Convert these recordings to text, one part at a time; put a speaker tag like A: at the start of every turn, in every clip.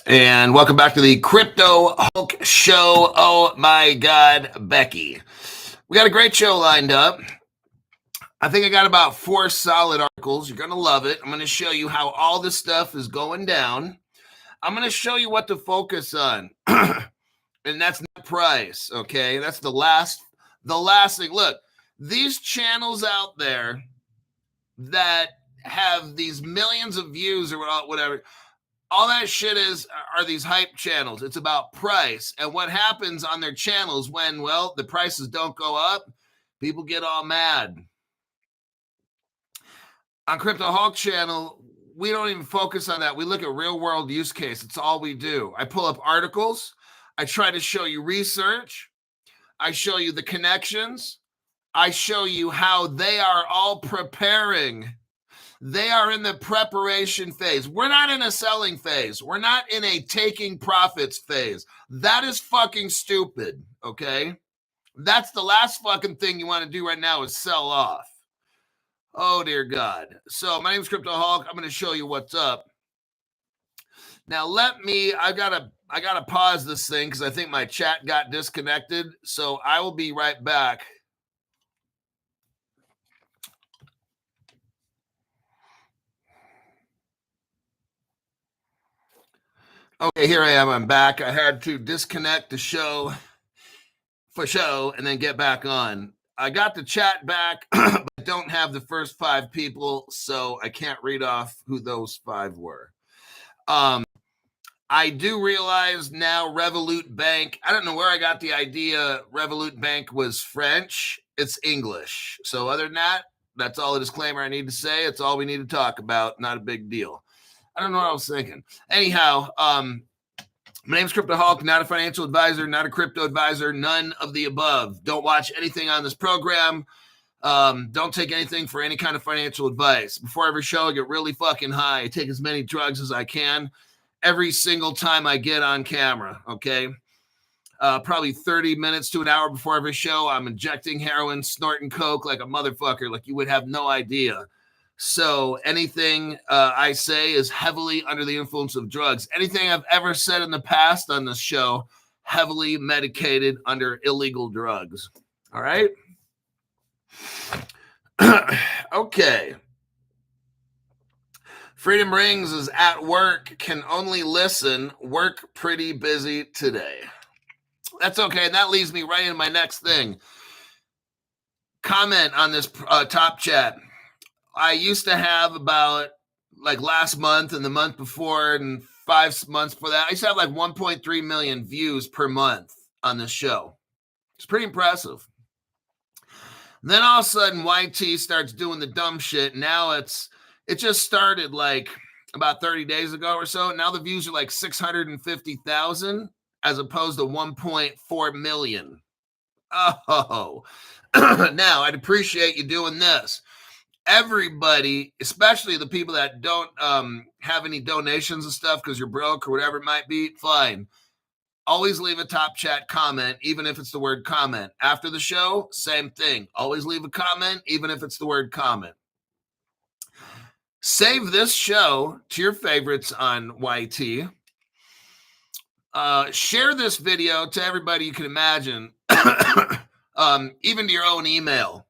A: And welcome back to the Crypto Hulk Show. Oh my God, Becky. We got a great show lined up. I think I got about 4 solid articles. You're going to love it. I'm going to show you how all this stuff is going down. I'm going to show you what to focus on. And that's not price, okay? That's the last thing. Look, these channels out there that have these millions of views or whatever, all that shit are these hype channels. It's about price. And what happens on their channels when, well, the prices don't go up, people get all mad. On Crypto Hulk channel, we don't even focus on that. We look at real world use case. It's all we do. I pull up articles. I try to show you research. I show you the connections. I show you how they are all preparing. They are in the preparation phase. We're not in a selling phase. We're not in a taking profits phase. That is fucking stupid, okay? That's the last fucking thing you want to do right now is sell off. Oh, dear God. So my name is Crypto Hulk. I'm going to show you what's up. Now, I gotta pause this thing because I think my chat got disconnected. So I will be right back. Okay, here I am. I'm back. I had to disconnect the show and then get back on. I got the chat back, but I don't have the first 5 people, so I can't read off who those 5 were. I do realize now Revolut Bank, I don't know where I got the idea Revolut Bank was French. It's English. So other than that, that's all the disclaimer I need to say. It's all we need to talk about. Not a big deal. I don't know what I was thinking. Anyhow, my name's Crypto Hulk, not a financial advisor, not a crypto advisor, none of the above. Don't watch anything on this program. Don't take anything for any kind of financial advice. Before every show, I get really fucking high. I take as many drugs as I can every single time I get on camera, okay? Probably 30 minutes to an hour before every show, I'm injecting heroin, snorting coke like a motherfucker, like you would have no idea. So anything I say is heavily under the influence of drugs. Anything I've ever said in the past on this show, heavily medicated under illegal drugs. All right? Okay. Freedom Rings is at work, can only listen, work pretty busy today. That's okay. And that leads me right into my next thing. Comment on this top chat. I used to have about like last month and the month before and 5 months before that, I used to have like 1.3 million views per month on this show. It's pretty impressive. And then all of a sudden YT starts doing the dumb shit. Now it just started like about 30 days ago or so. Now the views are like 650,000 as opposed to 1.4 million. Oh, now I'd appreciate you doing this. Everybody, especially the people that don't have any donations and stuff because you're broke or whatever it might be, fine. Always leave a top chat comment, even if it's the word comment. After the show, same thing. Always leave a comment, even if it's the word comment. Save this show to your favorites on YT. Share this video to everybody you can imagine, even to your own email.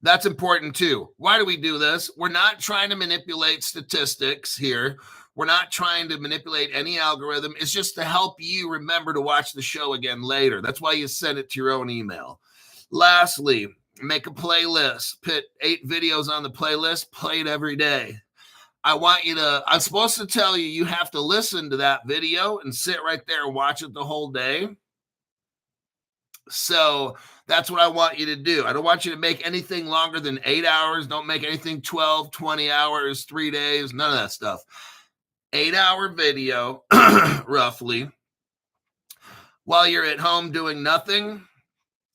A: That's important too. Why do we do this? We're not trying to manipulate statistics here. We're not trying to manipulate any algorithm. It's just to help you remember to watch the show again later. That's why you send it to your own email. Lastly, make a playlist. Put 8 videos on the playlist. Play it every day. I'm supposed to tell you, you have to listen to that video and sit right there and watch it the whole day. So that's what I want you to do. I don't want you to make anything longer than 8 hours. Don't make anything 12, 20 hours, 3 days, none of that stuff. 8-hour video, roughly, while you're at home doing nothing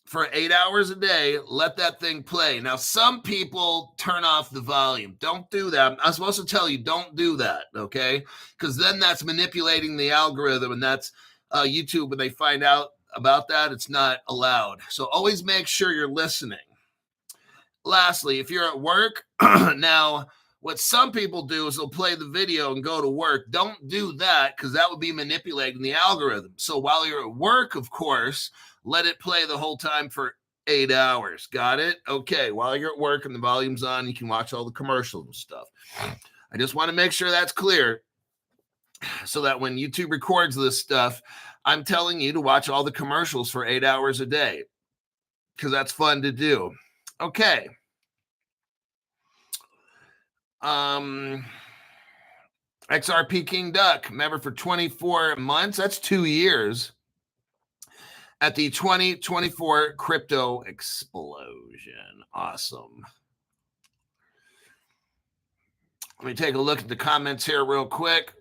A: for 8 hours a day. Let that thing play. Now, some people turn off the volume. Don't do that. I'm supposed to tell you, don't do that, okay? Because then that's manipulating the algorithm, and that's YouTube, when they find out about that, it's not allowed. So always make sure you're listening. Lastly, if you're at work, now What some people do is they'll play the video and go to work. Don't do that because that would be manipulating the algorithm. So while you're at work, of course, let it play the whole time for 8 hours. Got it? Okay. While you're at work and the volume's on, you can watch all the commercials and stuff. I just want to make sure that's clear so that when YouTube records this stuff, I'm telling you to watch all the commercials for 8 hours a day because that's fun to do. Okay. XRP King Duck, member for 24 months. That's 2 years at the 2024 crypto explosion. Awesome. Let me take a look at the comments here real quick.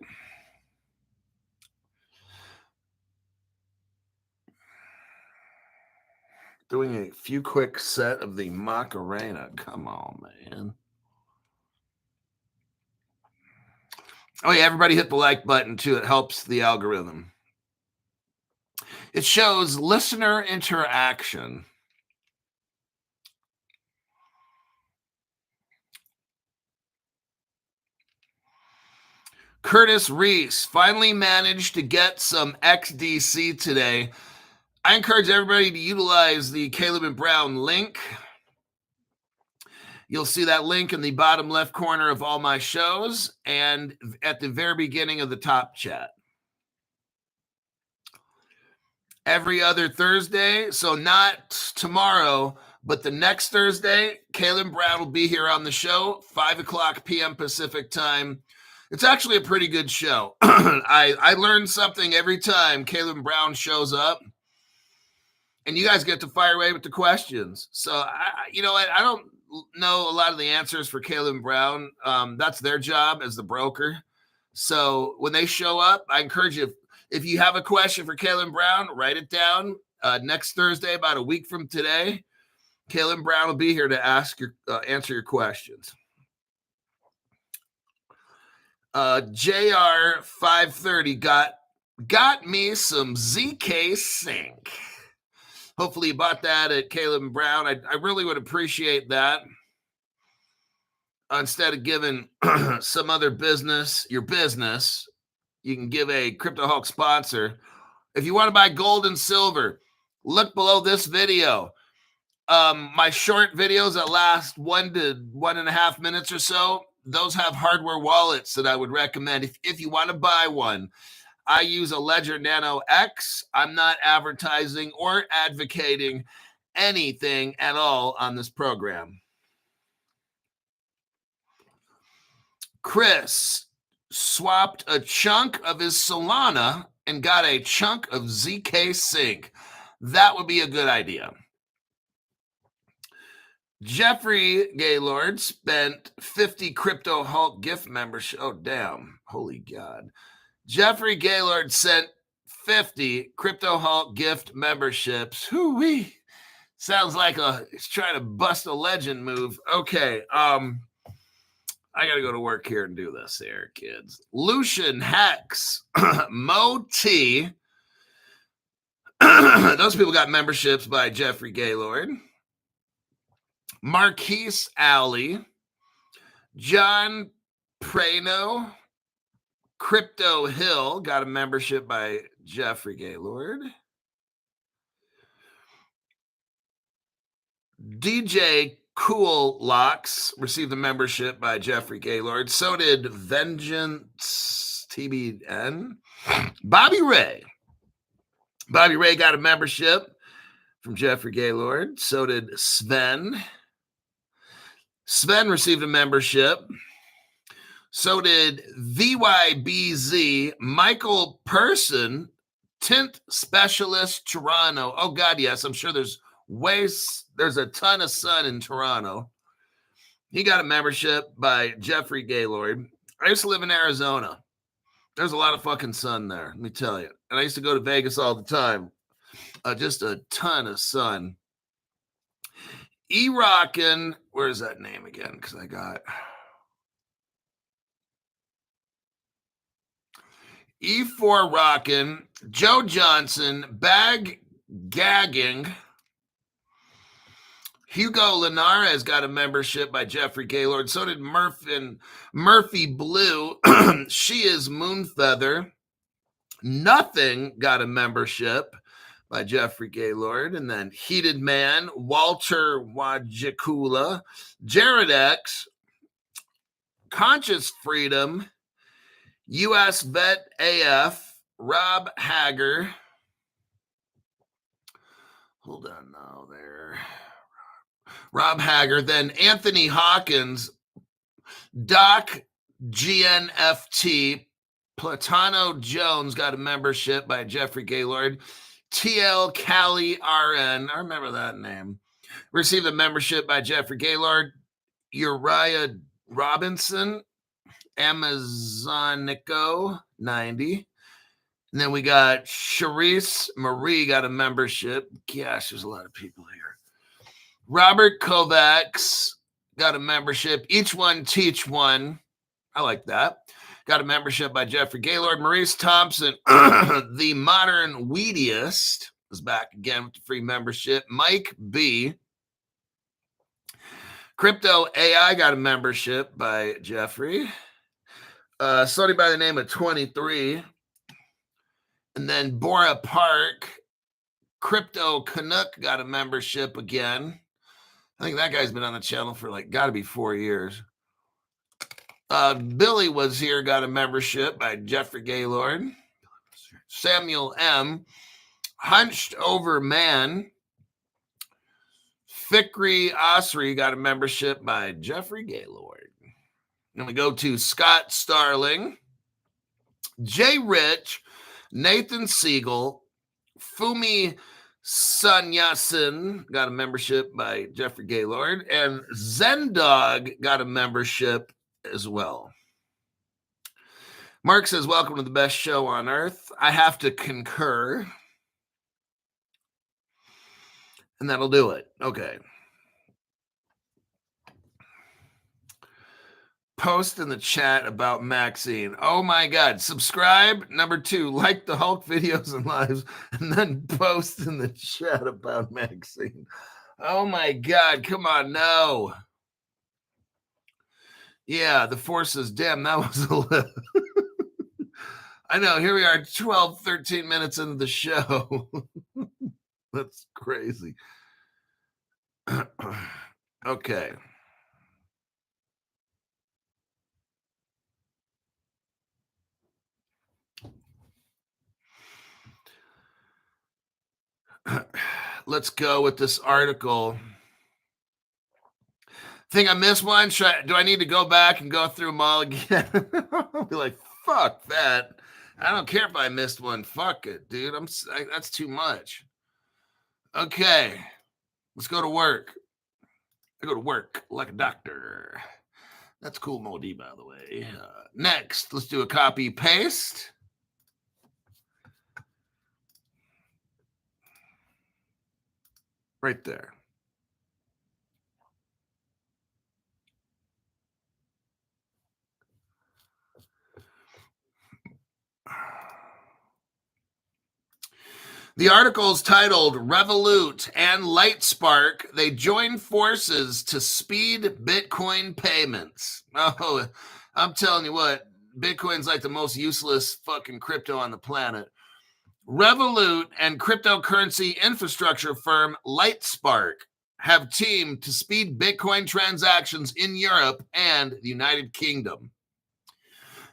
A: Doing a few quick set of the Macarena. Come on, man. Oh, yeah, everybody hit the like button, too. It helps the algorithm. It shows listener interaction. Curtis Reese finally managed to get some XDC today. I encourage everybody to utilize the Caleb and Brown link. You'll see that link in the bottom left corner of all my shows and at the very beginning of the top chat. Every other Thursday, so not tomorrow, but the next Thursday, Caleb Brown will be here on the show, 5 o'clock p.m. Pacific time. It's actually a pretty good show. I learn something every time Caleb Brown shows up, and you guys get to fire away with the questions. So, I don't know a lot of the answers for Caleb Brown. That's their job as the broker. So when they show up, I encourage you, if you have a question for Caleb Brown, write it down. Next Thursday, about a week from today, Caleb Brown will be here to answer your questions. JR 530 got me some ZK Sync. Hopefully you bought that at Caleb Brown. I really would appreciate that. Instead of giving some other business your business, you can give a Crypto Hulk sponsor. If you want to buy gold and silver, look below this video. My short videos that last 1 to 1.5 minutes or so, those have hardware wallets that I would recommend. If you want to buy one, I use a Ledger Nano X. I'm not advertising or advocating anything at all on this program. Chris swapped a chunk of his Solana and got a chunk of ZK Sync. That would be a good idea. Jeffrey Gaylord spent 50 Crypto Hulk gift membership. Oh, damn. Holy God. Jeffrey Gaylord sent 50 Crypto Hulk gift memberships. Hoo-wee. Sounds like he's trying to bust a legend move. Okay. I got to go to work here and do this here, kids. Lucian Hex, Mo T. Those people got memberships by Jeffrey Gaylord. Marquise Alley, John Prano, Crypto Hill got a membership by Jeffrey Gaylord. DJ Cool Locks received a membership by Jeffrey Gaylord. So did Vengeance TBN. Bobby Ray. Bobby Ray got a membership from Jeffrey Gaylord. So did Sven. Sven received a membership. So did VYBZ, Michael Person, Tint Specialist, Toronto. Oh, God, yes. I'm sure there's a ton of sun in Toronto. He got a membership by Jeffrey Gaylord. I used to live in Arizona. There's a lot of fucking sun there, let me tell you. And I used to go to Vegas all the time. Just a ton of sun. E-Rockin', where's that name again? Because I got E4 Rockin', Joe Johnson, Bag Gagging, Hugo Linares got a membership by Jeffrey Gaylord. So did Murphy Blue. She is Moonfeather. Nothing got a membership by Jeffrey Gaylord. And then Heated Man, Walter Wajikula, Jared X, Conscious Freedom, U.S. Vet AF, Rob Hager. Hold on now there. Rob Hager, then Anthony Hawkins, Doc GNFT, Platano Jones got a membership by Jeffrey Gaylord, TL Cali RN, I remember that name, received a membership by Jeffrey Gaylord, Uriah Robinson, Amazonico 90. And then we got Charisse Marie got a membership. Gosh, there's a lot of people here. Robert Kovacs got a membership. Each one teach one. I like that. Got a membership by Jeffrey Gaylord. Maurice Thompson, the modern weediest, is back again with the free membership. Mike B. Crypto AI got a membership by Jeffrey. Somebody by the name of 23. And then Bora Park, Crypto Canuck got a membership again. I think that guy's been on the channel for got to be 4 years. Billy was here, got a membership by Jeffrey Gaylord. Samuel M. Hunched Over Man. Fikri Osri got a membership by Jeffrey Gaylord. Then we go to Scott Starling, Jay Rich, Nathan Siegel, Fumi Sanyasin got a membership by Jeffrey Gaylord, and Zendog got a membership as well. Mark says, welcome to the best show on earth. I have to concur. And that'll do it. Okay. Post in the chat about Maxine. Oh my God. Subscribe. Number 2, like the Hulk videos and lives, and then post in the chat about Maxine. Oh my God. Come on. No. Yeah, the forces. Damn, that was a little. I know. Here we are, 12, 13 minutes into the show. That's crazy. Okay. Let's go with this article. Think I missed one? Do I need to go back and go through them all again? I'll be like, fuck that. I don't care if I missed one. Fuck it, dude. That's too much. Okay. Let's go to work. I go to work like a doctor. That's cool, Modi, by the way. Next, let's do a copy paste. Right there. The article is titled Revolut and Lightspark. They join forces to speed Bitcoin payments. Oh, I'm telling you what, Bitcoin's like the most useless fucking crypto on the planet. Revolut and cryptocurrency infrastructure firm Lightspark have teamed to speed Bitcoin transactions in Europe and the United Kingdom.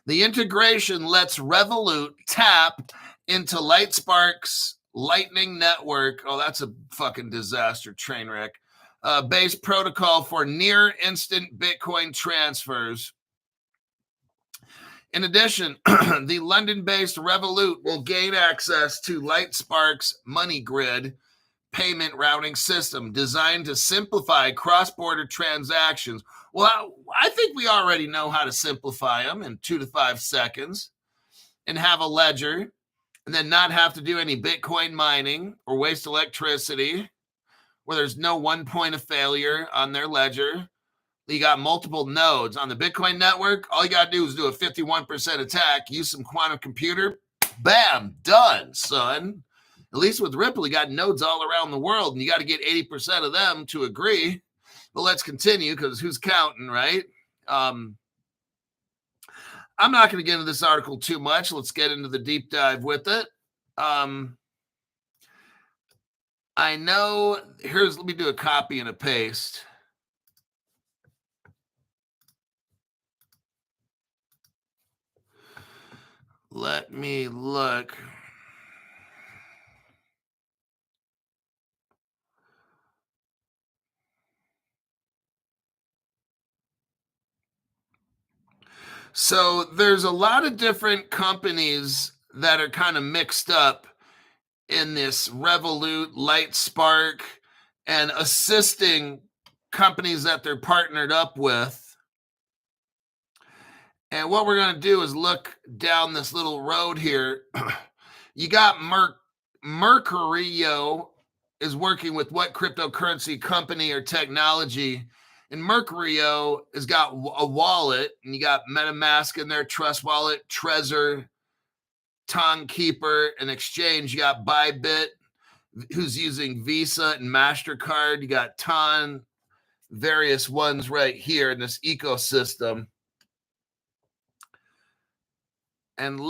A: The integration lets Revolut tap into Lightspark's Lightning Network. Oh, that's a fucking disaster train wreck. Base protocol for near instant Bitcoin transfers. In addition, the London-based Revolut will gain access to Lightspark's Money Grid payment routing system designed to simplify cross-border transactions. Well, I think we already know how to simplify them in 2 to 5 seconds and have a ledger and then not have to do any Bitcoin mining or waste electricity where there's no one point of failure on their ledger. You got multiple nodes on the Bitcoin network. All you got to do is do a 51% attack, use some quantum computer. Bam, done, son. At least with Ripple, you got nodes all around the world, and you got to get 80% of them to agree. But let's continue, because who's counting, right? I'm not going to get into this article too much. Let's get into the deep dive with it. I know, let me do a copy and a paste. Let me look. So there's a lot of different companies that are kind of mixed up in this Revolut, Lightspark, and assisting companies that they're partnered up with. And what we're going to do is look down this little road here. You got Mercurio is working with what cryptocurrency company or technology? And Mercurio has got a wallet, and you got MetaMask in there, Trust Wallet, Trezor, Timekeeper, and Exchange. You got Bybit, who's using Visa and Mastercard. You got various ones right here in this ecosystem. And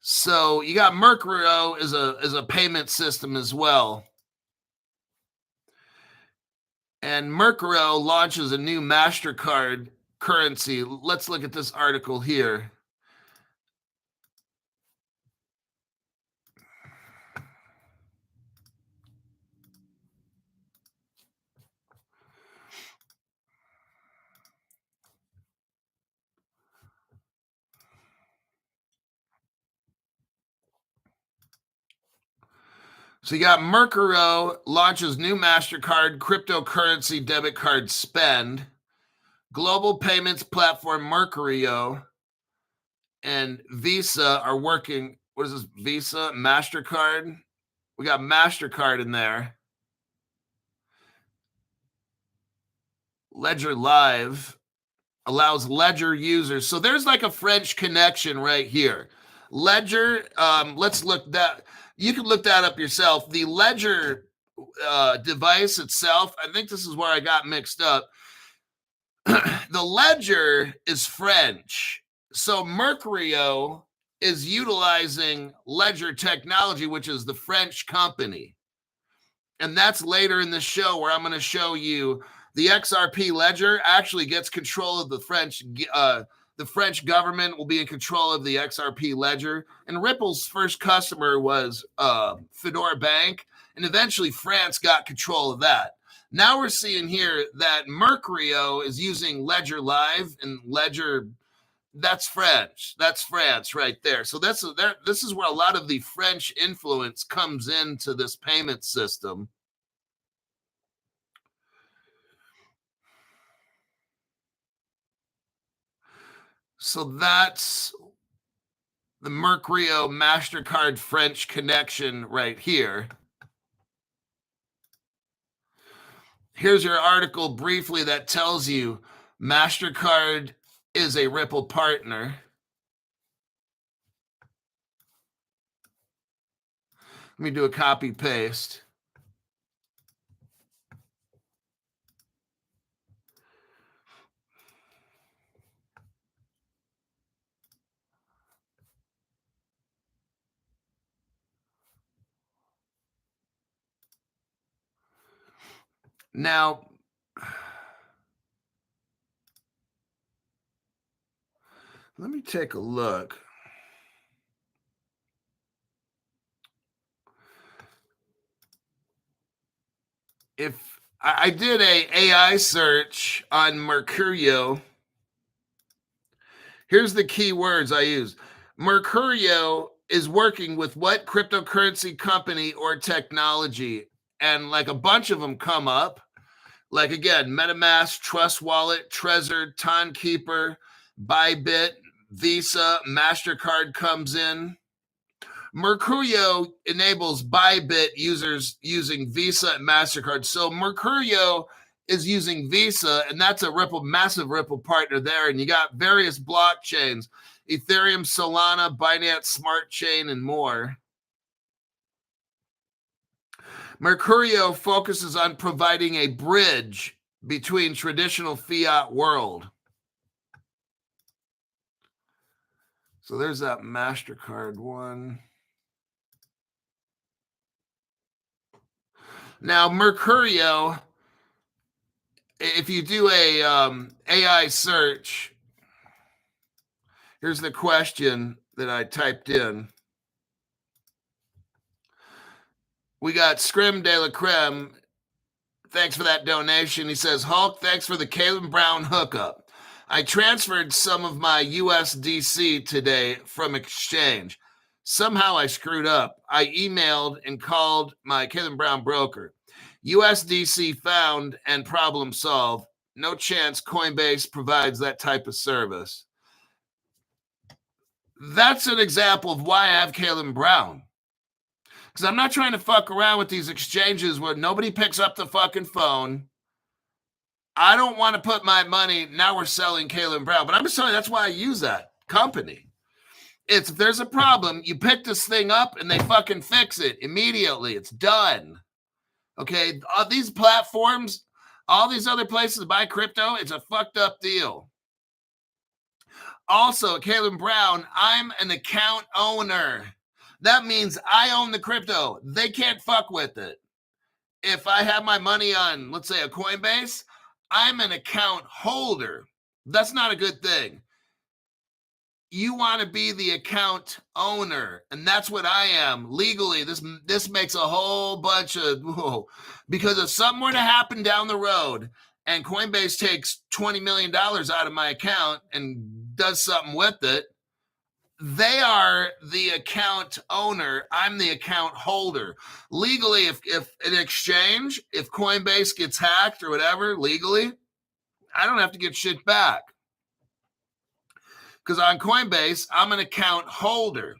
A: so you got Mercurio as a payment system as well. And Mercurio launches a new Mastercard currency. Let's look at this article here. So you got Mercurio launches new Mastercard cryptocurrency debit card spend. Global payments platform Mercurio and Visa are working. What is this? Visa, Mastercard. We got Mastercard in there. Ledger Live allows Ledger users. So there's like a French connection right here. Ledger, let's look that. You can look that up yourself. The Ledger device itself, I think this is where I got mixed up. The Ledger is French. So Mercurio is utilizing Ledger technology, which is the French company. And that's later in the show where I'm going to show you the XRP Ledger actually gets control of the French government will be in control of the XRP Ledger. And Ripple's first customer was Fedora Bank. And eventually France got control of that. Now we're seeing here that Mercurio is using Ledger Live, and Ledger, that's French. That's France right there. So this is where a lot of the French influence comes into this payment system. So that's the Mercurio Mastercard French connection right here. Here's your article briefly that tells you Mastercard is a Ripple partner. Let me do a copy paste. Now, let me take a look. If I did a AI search on Mercurio, here's the keywords I use. Mercurio is working with what cryptocurrency company or technology? And like a bunch of them come up. Like again, MetaMask, Trust Wallet, Trezor, Timekeeper, Bybit, Visa, Mastercard comes in. Mercurio enables Bybit users using Visa and Mastercard. So Mercurio is using Visa, and that's a Ripple, massive Ripple partner there. And you got various blockchains, Ethereum, Solana, Binance Smart Chain, and more. Mercurio focuses on providing a bridge between traditional fiat world. So there's that Mastercard one. Now, Mercurio, if you do a AI search, here's the question that I typed in. We got Scrim de la Creme. Thanks for that donation. He says, Hulk, thanks for the Caleb Brown hookup. I transferred some of my USDC today from exchange. Somehow I screwed up. I emailed and called my Caleb Brown broker. USDC found and problem solved. No chance Coinbase provides that type of service. That's an example of why I have Caleb Brown. Because I'm not trying to fuck around with these exchanges where nobody picks up the fucking phone. I don't want to put my money, now we're selling Caleb Brown. But I'm just telling you, that's why I use that company. It's if there's a problem, you pick this thing up and they fucking fix it immediately. It's done. Okay, all these platforms, all these other places to buy crypto, it's a fucked up deal. Also, Caleb Brown, I'm an account owner. That means I own the crypto. They can't fuck with it. If I have my money on, let's say, a Coinbase, I'm an account holder. That's not a good thing. You want to be the account owner, and that's what I am legally. This makes a whole bunch of because if something were to happen down the road and Coinbase takes $20 million out of my account and does something with it, they are the account owner. I'm the account holder. Legally, if an exchange, if Coinbase gets hacked or whatever, legally, I don't have to get shit back. Because on Coinbase, I'm an account holder.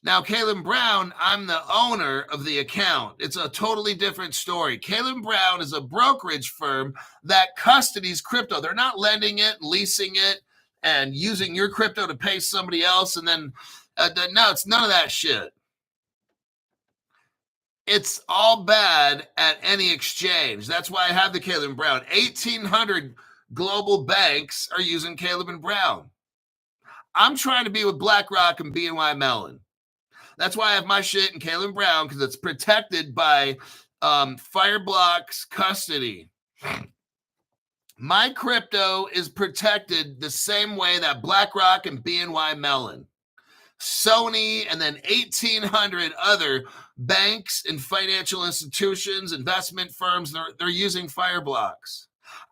A: Now, Caleb Brown, I'm the owner of the account. It's a totally different story. Caleb Brown is a brokerage firm that custodies crypto. They're not lending it, leasing it, and using your crypto to pay somebody else. And then, no, it's none of that shit. It's all bad at any exchange. That's why I have the Caleb Brown. 1,800 global banks are using Caleb and Brown. I'm trying to be with BlackRock and BNY Mellon. That's why I have my shit in Caleb Brown, because it's protected by Fireblocks custody. My crypto is protected the same way that BlackRock and BNY Mellon, Sony, and then 1,800 other banks and financial institutions, investment firms, they're using Fireblocks.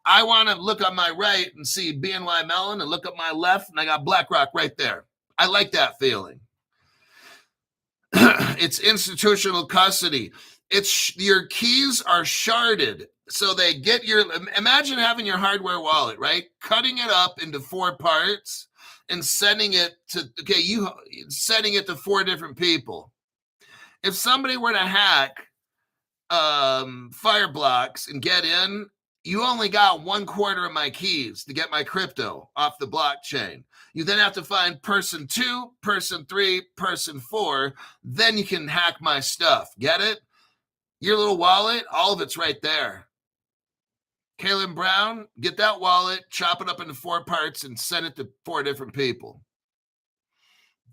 A: I want to look on my right and see BNY Mellon and look at my left, and I got BlackRock right there. I like that feeling. It's institutional custody. It's your keys are sharded. So they get your, imagine having your hardware wallet, right? Cutting it up into 4 parts and sending it to, sending it to 4 different people. If somebody were to hack Fireblocks and get in, you only got 1/4 of my keys to get my crypto off the blockchain. You then have to find person 2, person 3, person 4. Then you can hack my stuff. Get it? Your little wallet, all of it's right there. Caleb Brown, get that wallet, chop it up into 4 parts, and send it to 4 different people.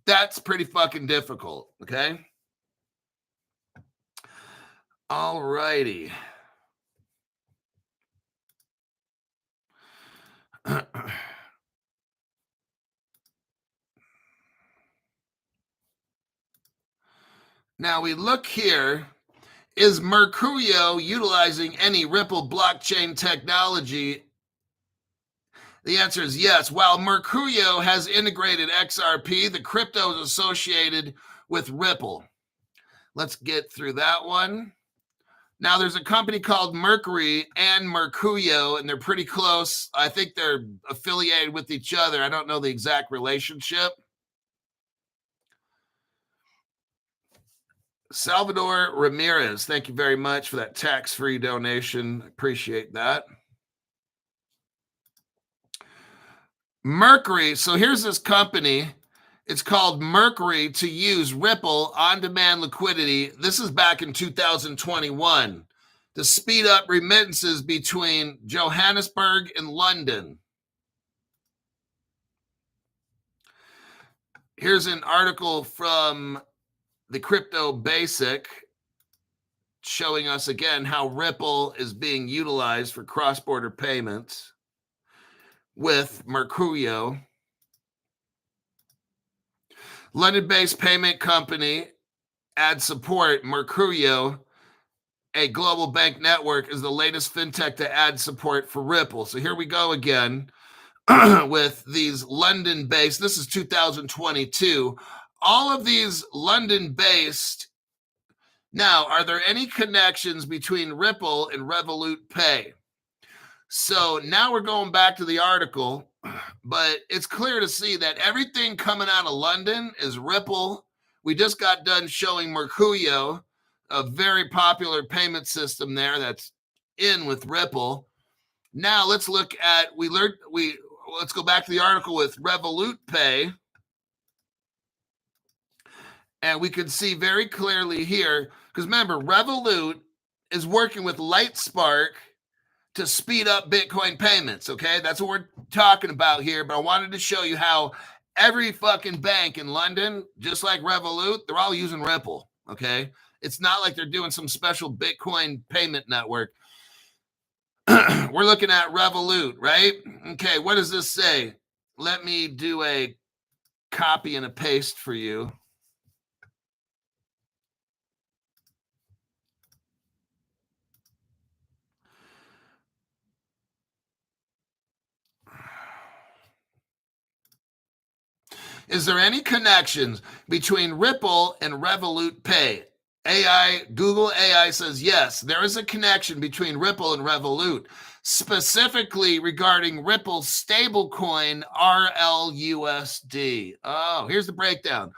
A: That's pretty fucking difficult, okay? All righty. Now we look here. Is Mercurio utilizing any Ripple blockchain technology? The answer is yes. While Mercurio has integrated XRP, the crypto is associated with Ripple. Let's get through that one. Now, there's a company called Mercury and Mercurio, and they're pretty close. I think they're affiliated with each other. I don't know the exact relationship. Salvador Ramirez, thank you very much for that tax-free donation. Appreciate that. Mercury. So here's this company. It's called Mercury to use Ripple on-demand liquidity. This is back in 2021 to speed up remittances between Johannesburg and London. Here's an article from the Crypto Basic showing us again how Ripple is being utilized for cross-border payments with Mercurio. London-based payment company adds support. Mercurio, a global bank network, is the latest fintech to add support for Ripple. So here we go again with these London-based. This is 2022. All of these London-based. Now, are there any connections between Ripple and Revolut Pay? So now we're going back to the article, but it's clear to see that everything coming out of London is Ripple. We just got done showing Mercurio, a very popular payment system there that's in with Ripple. Now let's look at, let's go back to the article with Revolut Pay. And we can see very clearly here, because remember, Revolut is working with Lightspark to speed up Bitcoin payments, okay? That's what we're talking about here, but I wanted to show you how every fucking bank in London, just like Revolut, they're all using Ripple, okay? It's not like they're doing some special Bitcoin payment network. We're looking at Revolut, right? Okay, what does this say? Let me do a copy and a paste for you. Is there any connections between Ripple and Revolut Pay? Google AI says yes, there is a connection between Ripple and Revolut, specifically regarding Ripple's stablecoin RLUSD. Oh, here's the breakdown.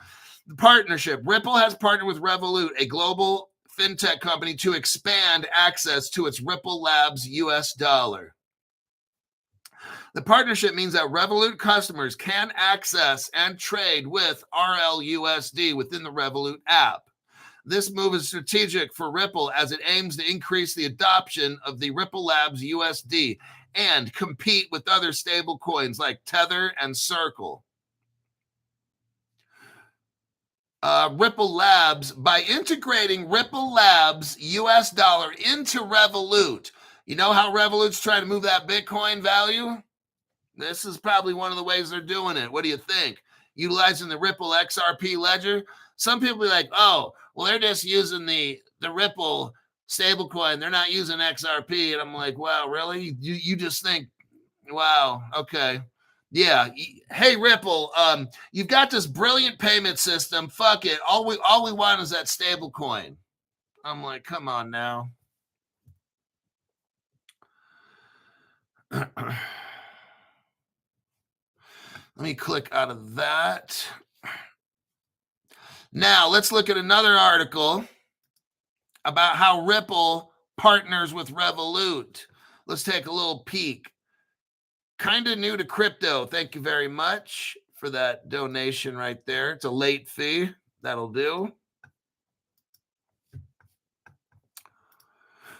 A: The partnership. Ripple has partnered with Revolut, a global fintech company, to expand access to its Ripple Labs US dollar. The partnership means that Revolut customers can access and trade with RLUSD within the Revolut app. This move is strategic for Ripple as it aims to increase the adoption of the Ripple Labs USD and compete with other stablecoins like Tether and Circle. Ripple Labs, by integrating Ripple Labs US dollar into Revolut, you know how Revolut's trying to move that Bitcoin value? This is probably one of the ways they're doing it. What do you think? Utilizing the Ripple XRP ledger? Some people are like, oh, well, they're just using the Ripple stablecoin. They're not using XRP. And I'm like, wow, really? You just think, wow, okay. Yeah. Hey, Ripple, you've got this brilliant payment system. Fuck it. All we want is that stablecoin. I'm like, come on now. Let me click out of that. Now, let's look at another article about how Ripple partners with Revolut. Let's take a little peek. Kind of new to crypto. Thank you very much for that donation right there. It's a late fee. That'll do.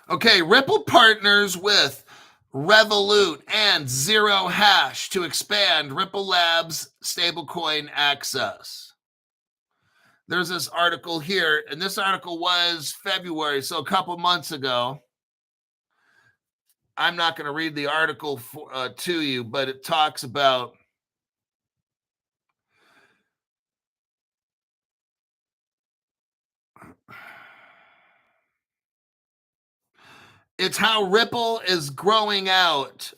A: Okay, Ripple partners with Revolut and Zero Hash to expand Ripple Labs stablecoin access. There's this article here, and this article was February, so a couple months ago. I'm not going to read the article to you, but it talks about it's how Ripple is growing out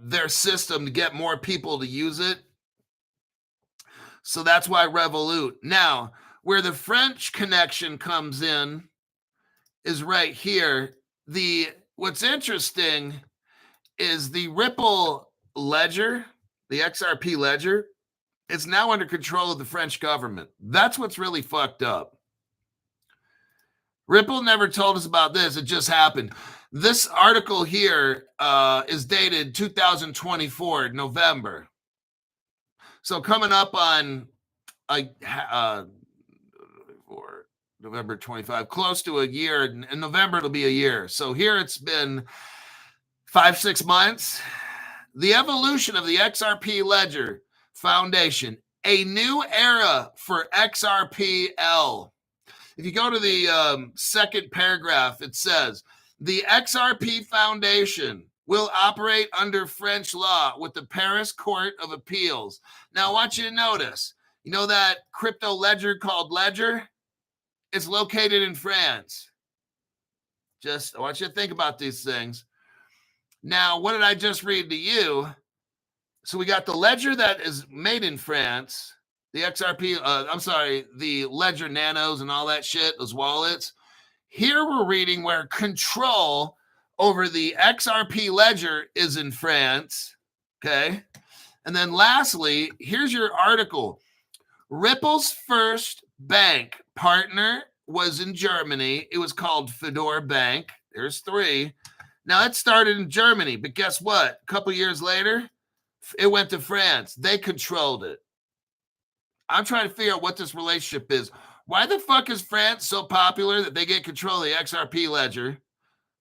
A: their system to get more people to use it. So that's why Revolut. Now, where the French connection comes in is right here. What's interesting is the Ripple ledger, the XRP ledger, is now under control of the French government. That's what's really fucked up. Ripple never told us about this. It just happened. This article here is dated 2024, November. So coming up on for November 25, close to a year. In November, it'll be a year. So here it's been 5-6 months. The evolution of the XRP Ledger Foundation, a new era for XRPL. If you go to the second paragraph, it says, the XRP Foundation will operate under French law with the Paris Court of Appeals. Now, I want you to notice, you know that crypto ledger called Ledger? It's located in France. I want you to think about these things. Now, what did I just read to you? So we got the ledger that is made in France, the XRP, the Ledger Nanos and all that shit, those wallets. Here we're reading where control over the XRP Ledger is in France, okay? And then lastly, here's your article. Ripple's first bank partner was in Germany. It was called Fedor Bank. There's 3. Now, it started in Germany, but guess what? A couple years later, it went to France. They controlled it. I'm trying to figure out what this relationship is. Why the fuck is France so popular that they get control of the XRP ledger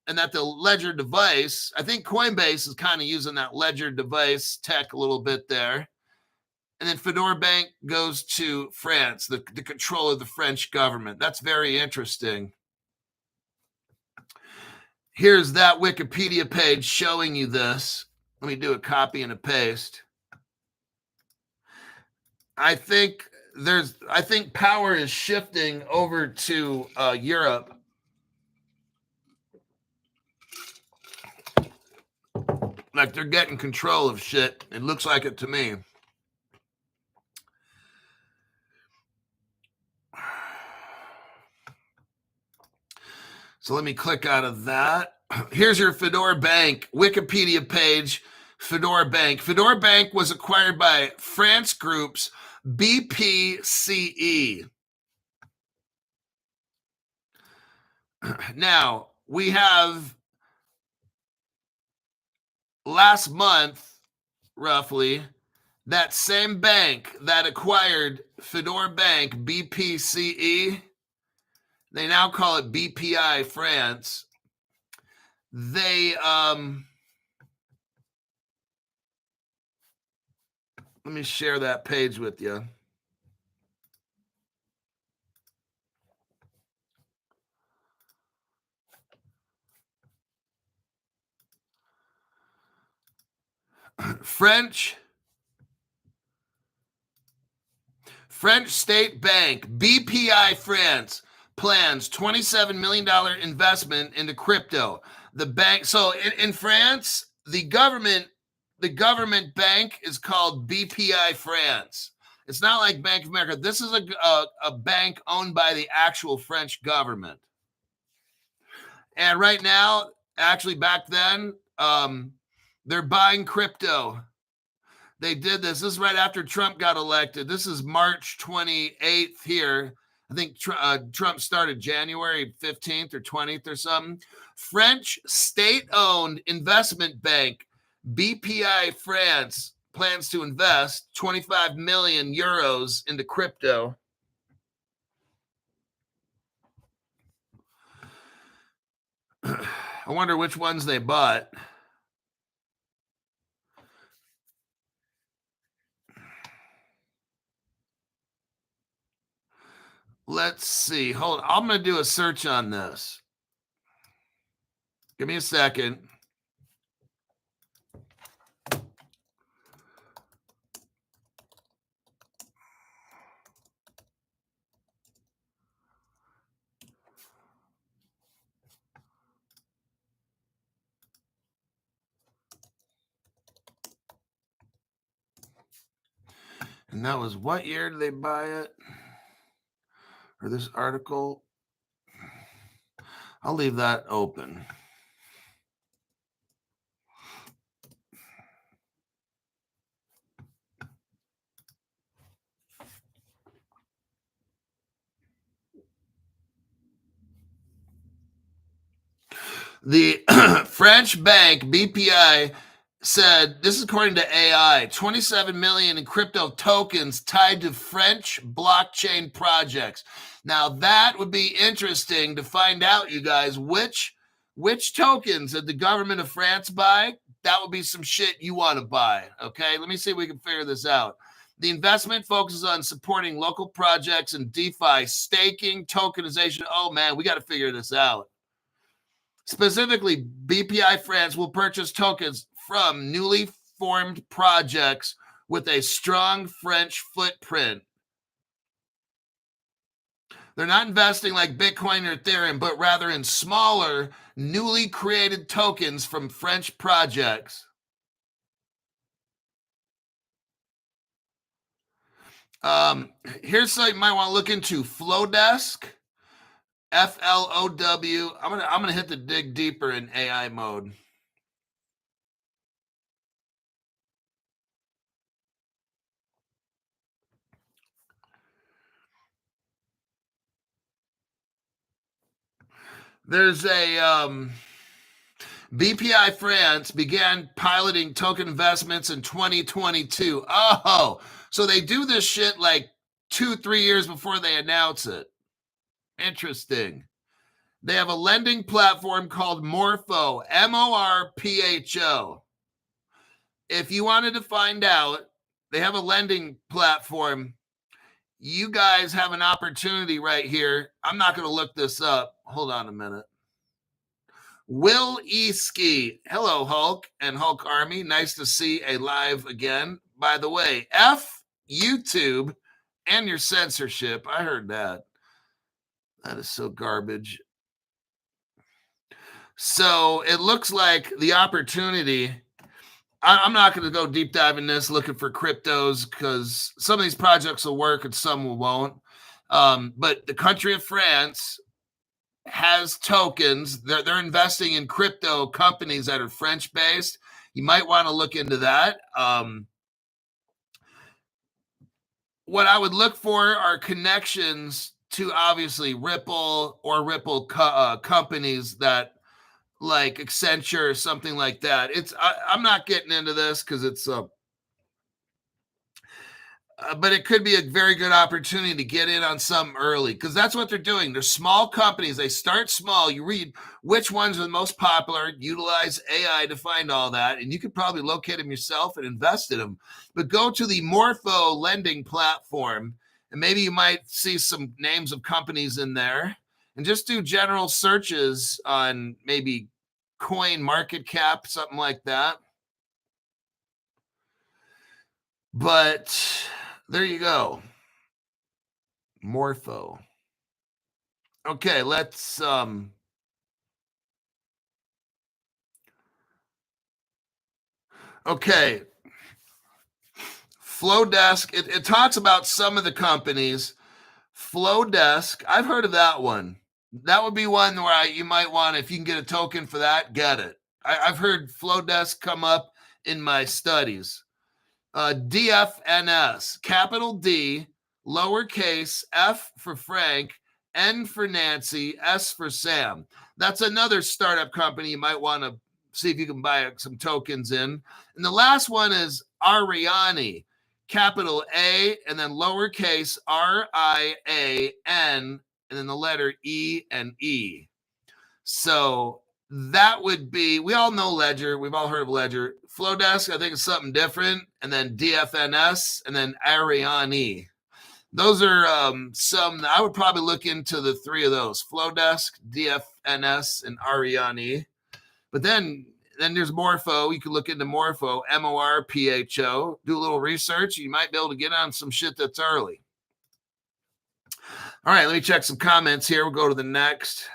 A: and that the ledger device, I think Coinbase is kind of using that ledger device tech a little bit there. And then Fedor Bank goes to France, the control of the French government. That's very interesting. Here's that Wikipedia page showing you this. Let me do a copy and a paste. I think power is shifting over to Europe. Like they're getting control of shit. It looks like it to me. So let me click out of that. Here's your Fedor Bank Wikipedia page. Fedor Bank. Fedor Bank was acquired by France Group's BPCE. Now, we have last month, roughly, that same bank that acquired Fedor Bank, BPCE, they now call it BPI France. They, let me share that page with you. French State Bank, BPI France, plans $27 million investment into crypto. The bank, so in France, the government bank is called BPI France. It's not like Bank of America. This is a bank owned by the actual French government. And right now, actually back then, they're buying crypto. They did this. This is right after Trump got elected. This is March 28th here. I think Trump started January 15th or 20th or something. French state-owned investment bank BPI France plans to invest 25 million euros into crypto. I wonder which ones they bought. Let's see. Hold on. I'm going to do a search on this. Give me a second. And that was what year did they buy it? Or this article? I'll leave that open. The French bank BPI said, this is according to AI, 27 million in crypto tokens tied to French blockchain projects. Now that would be interesting to find out, you guys, which tokens did the government of France buy? That would be some shit you want to buy. Okay, let me see if we can figure this out. The investment focuses on supporting local projects and DeFi, staking, tokenization. Oh man, we got to figure this out. Specifically, BPI France will purchase tokens from newly formed projects with a strong French footprint. They're not investing like Bitcoin or Ethereum, but rather in smaller, newly created tokens from French projects. Here's something you might want to look into. Flowdesk, FLOW. I'm gonna hit the dig deeper in AI mode. There's a BPI France began piloting token investments in 2022. Oh, so they do this shit like 2-3 years before they announce it. Interesting. They have a lending platform called Morpho, MORPHO. If you wanted to find out, they have a lending platform. You guys have an opportunity right here. I'm not going to look this up. Hold on a minute. Will Eski. Hello, Hulk and Hulk Army. Nice to see a live again. By the way, F YouTube and your censorship. I heard that. That is so garbage. So it looks like the opportunity. I'm not going to go deep dive in this looking for cryptos because some of these projects will work and some won't. But the country of France has tokens. They're investing in crypto companies that are French based. You might want to look into that. What I would look for are connections to obviously Ripple or Ripple companies that like Accenture or something like that. I'm not getting into this because it's but it could be a very good opportunity to get in on some early because that's what they're doing. They're small companies. They start small. You read which ones are the most popular, utilize AI to find all that, and you could probably locate them yourself and invest in them. But go to the Morpho lending platform, and maybe you might see some names of companies in there, and just do general searches on maybe coin market cap, something like that. But there you go. Morpho. Okay, let's okay. Flowdesk, it talks about some of the companies. Flowdesk, I've heard of that one. That would be one where you might want, if you can get a token for that, get it. I've heard Flowdesk come up in my studies. DFNS, capital D, lowercase f for Frank, N for Nancy, S for Sam. That's another startup company you might want to see if you can buy some tokens in. And the last one is Ariani, capital A and then lowercase RIAN and then the letter E and E. So that would be, we all know Ledger. We've all heard of Ledger. Flowdesk, I think it's something different. And then DFNS and then Ariani. Those are some, I would probably look into the three of those. Flowdesk, DFNS, and Ariani. But then there's Morpho. You could look into Morpho, MORPHO, do a little research. You might be able to get on some shit that's early. All right, let me check some comments here. We'll go to the next.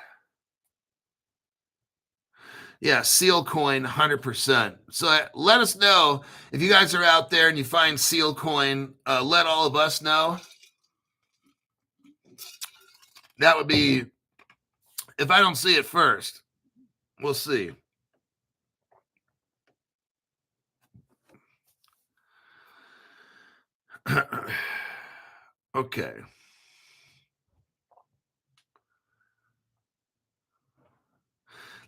A: Yeah, Seal Coin, 100%. So let us know if you guys are out there and you find Seal Coin. Let all of us know. That would be, if I don't see it first, we'll see. Okay.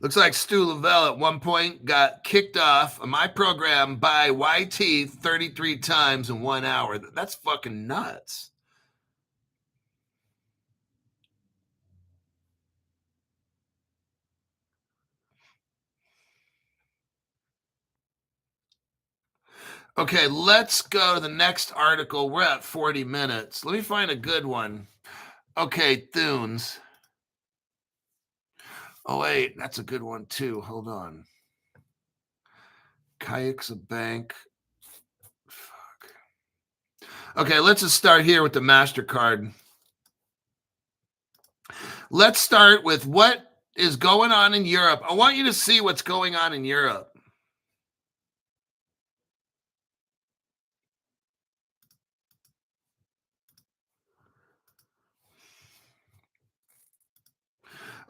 A: Looks like Stu Lavelle at one point got kicked off of my program by YT 33 times in 1 hour. That's fucking nuts. Okay, let's go to the next article. We're at 40 minutes. Let me find a good one. Okay, Thunes. Oh, wait, that's a good one too. Hold on. Kayak's a bank. Fuck. Okay, let's just start here with the Mastercard. Let's start with what is going on in Europe. I want you to see what's going on in Europe.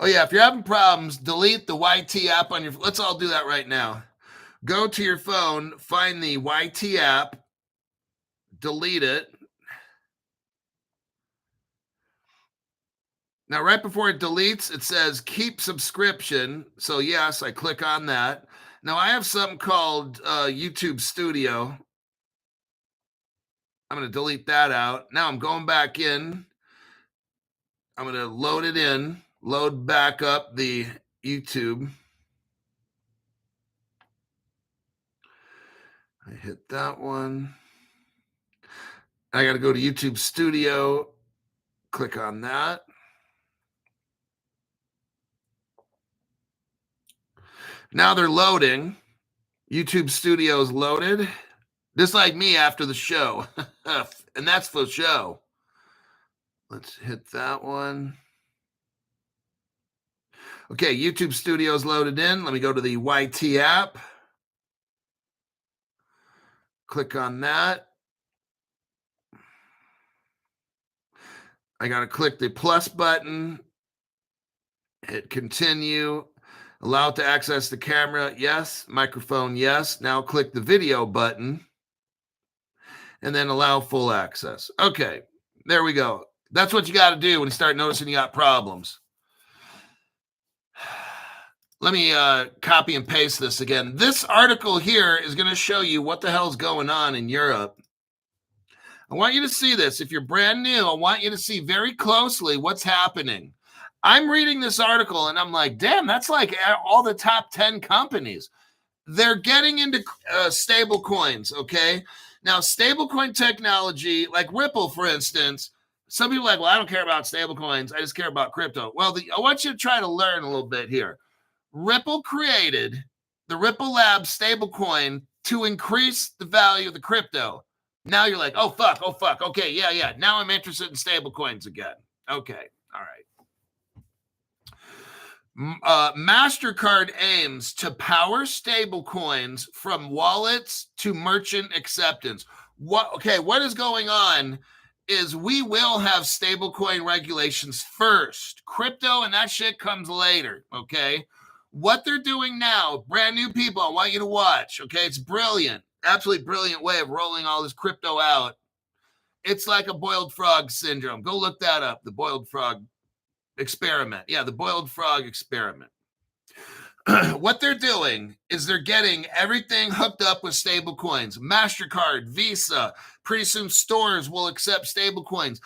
A: Oh, yeah, if you're having problems, delete the YT app on your... Let's all do that right now. Go to your phone, find the YT app, delete it. Now, right before it deletes, it says keep subscription. So, yes, I click on that. Now, I have something called YouTube Studio. I'm going to delete that out. Now, I'm going back in. I'm going to load it in, load back up the YouTube. I hit that one. I got to go to YouTube Studio, click on that. Now they're loading. YouTube Studio is loaded. Just like me after the show. And that's for show. Let's hit that one. Okay, YouTube Studio is loaded in. Let me go to the YT app. Click on that. I got to click the plus button. Hit continue. Allow it to access the camera. Yes. Microphone. Yes. Now click the video button. And then allow full access. Okay. There we go. That's what you got to do when you start noticing you got problems. Let me copy and paste this again. This article here is going to show you what the hell's going on in Europe. I want you to see this. If you're brand new, I want you to see very closely what's happening. I'm reading this article and I'm like, damn, that's like all the top 10 companies. They're getting into stable coins, okay? Now, stablecoin technology, like Ripple, for instance, some people are like, well, I don't care about stablecoins. I just care about crypto. Well, I want you to try to learn a little bit here. Ripple created the Ripple Labs stablecoin to increase the value of the crypto. Now you're like, oh, fuck. Okay, yeah. Now I'm interested in stablecoins again. Okay, all right. Mastercard aims to power stablecoins from wallets to merchant acceptance. What is going on is we will have stablecoin regulations first. Crypto and that shit comes later, okay? What they're doing now, brand new people, I want you to watch, okay? It's brilliant, absolutely brilliant way of rolling all this crypto out. It's like a boiled frog syndrome. Go look that up, the boiled frog experiment. Yeah, the boiled frog experiment. What they're doing is they're getting everything hooked up with stable coins. Mastercard, Visa, pretty soon stores will accept stable coins.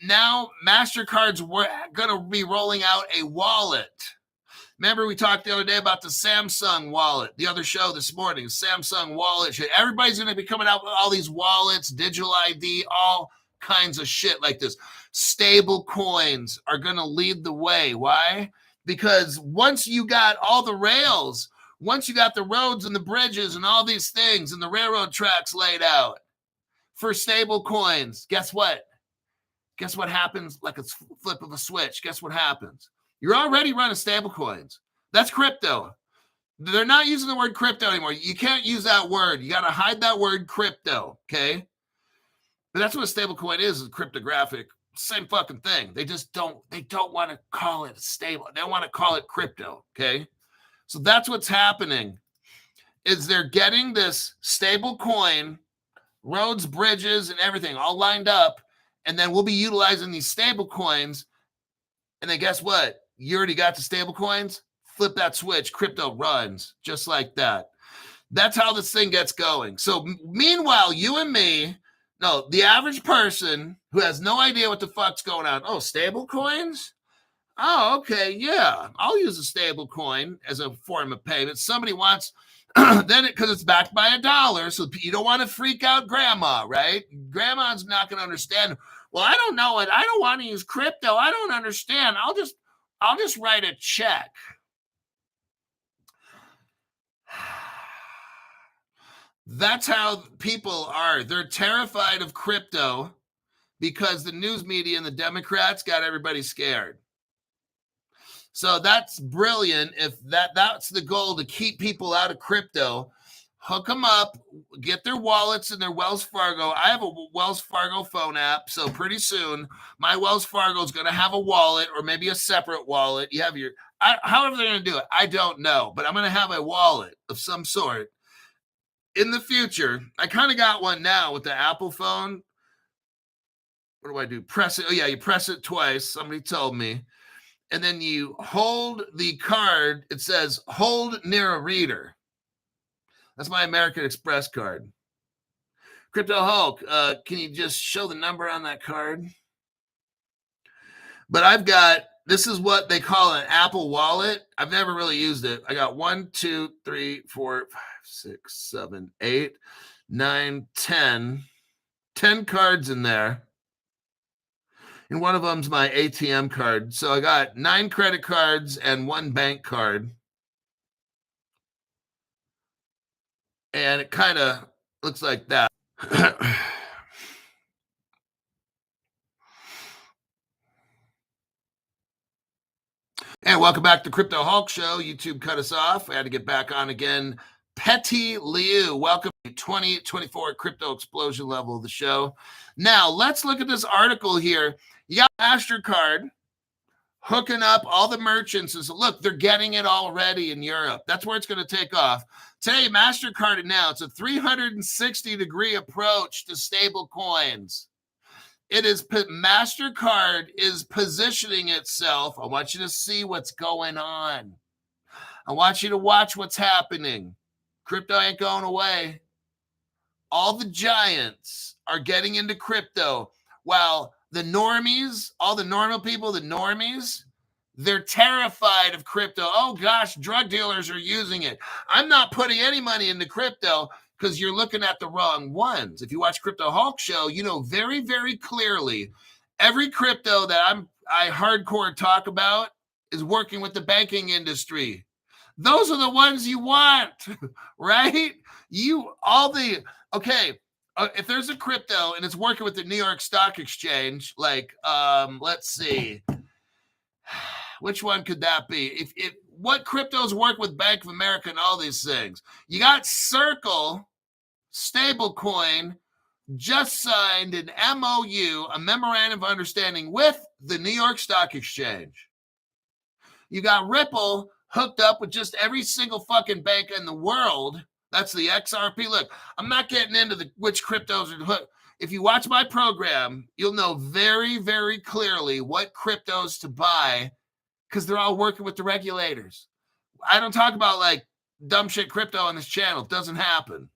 A: Now Mastercard's going to be rolling out a wallet. Remember we talked the other day about the Samsung wallet, the other show this morning, Samsung wallet shit. Everybody's going to be coming out with all these wallets, digital ID, all kinds of shit like this. Stable coins are going to lead the way. Why? Because once you got all the rails, once you got the roads and the bridges and all these things and the railroad tracks laid out for stable coins, guess what? Guess what happens like a flip of a switch? Guess what happens? You're already running stable coins. That's crypto. They're not using the word crypto anymore. You can't use that word. You got to hide that word crypto, okay? But that's what a stable coin is cryptographic. Same fucking thing. They don't want to call it stable. They want to call it crypto, okay? So that's what's happening is they're getting this stable coin, roads, bridges, and everything all lined up, and then we'll be utilizing these stable coins. And then guess what? You already got the stable coins. flip that switch, crypto runs just like that. That's how this thing gets going. So meanwhile, you and me, no, the average person who has no idea what the fuck's going on. Oh, stable coins? Oh, okay, yeah. I'll use a stable coin as a form of payment. Somebody wants, then because it's backed by $1, so you don't want to freak out grandma, right? Grandma's not going to understand. Well, I don't know it. I don't want to use crypto. I don't understand. I'll just write a check. That's how people are. They're terrified of crypto because the news media and the Democrats got everybody scared. So that's brilliant. If that's the goal, to keep people out of crypto, hook them up, get their wallets and their Wells Fargo. I have a Wells Fargo phone app, so pretty soon my Wells Fargo is going to have a wallet or maybe a separate wallet. You have however they're going to do it, I don't know, but I'm going to have a wallet of some sort in the future. I kind of got one now with the Apple phone. What do I do? Press it. Oh yeah, you press it twice. Somebody told me. And then you hold the card. It says hold near a reader. That's my American Express card. Crypto Hulk, can you just show the number on that card? But I've got, this is what they call an Apple wallet. I've never really used it. I got 1, 2, 3, 4, 5, 6, 7, 8, 9, 10 cards in there. And one of them's my ATM card. So I got 9 credit cards and 1 bank card. And it kind of looks like that. And welcome back to Crypto Hulk Show. YouTube cut us off. I had to get back on again. Petty Liu, welcome to 2024 crypto explosion level of the show. Now, let's look at this article here. You got Mastercard hooking up all the merchants. And so, look, they're getting it already in Europe. That's where it's going to take off. Today, Mastercard announced a 360-degree approach to stable coins. Mastercard is positioning itself. I want you to see what's going on. I want you to watch what's happening. Crypto ain't going away. All the giants are getting into crypto, while the normies, all the normal people, the normies, they're terrified of crypto. Oh gosh, drug dealers are using it. I'm not putting any money into crypto because you're looking at the wrong ones. If you watch Crypto Hulk Show, you know very, very clearly every crypto that I hardcore talk about is working with the banking industry. Those are the ones you want, right? If there's a crypto and it's working with the New York Stock Exchange, like, let's see, which one could that be? What cryptos work with Bank of America and all these things? You got Circle, stablecoin, just signed an MOU, a memorandum of understanding with the New York Stock Exchange. You got Ripple hooked up with just every single fucking bank in the world. That's the XRP. Look, I'm not getting into which cryptos are hooked. If you watch my program, you'll know very, very clearly what cryptos to buy because they're all working with the regulators. I don't talk about like dumb shit crypto on this channel. It doesn't happen.